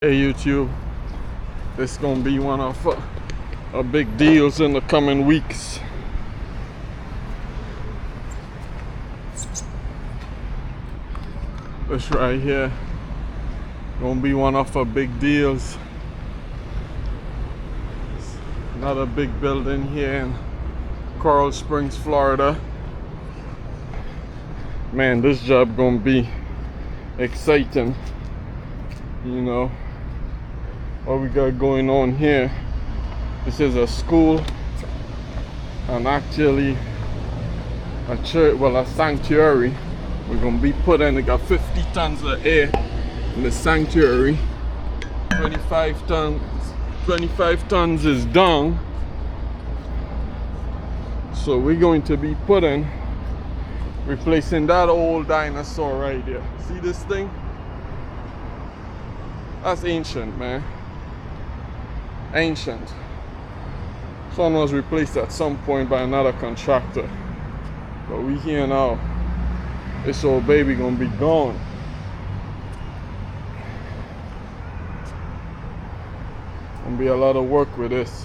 Hey YouTube, this is gonna be one of our big deals in the coming weeks. This right here gonna be one of our big deals. Another big building here in Coral Springs, Florida. Man, this job gonna be exciting. You know what we got going on here. This is a school and actually a church, well, a sanctuary. We're gonna be putting, we got 50 tons of air in the sanctuary. 25 tons is dung. So we're going to be replacing that old dinosaur right there. See this thing? That's ancient, man. Ancient. Someone was replaced at some point by another contractor. But we here now. This old baby gonna be gone. Gonna be a lot of work with this.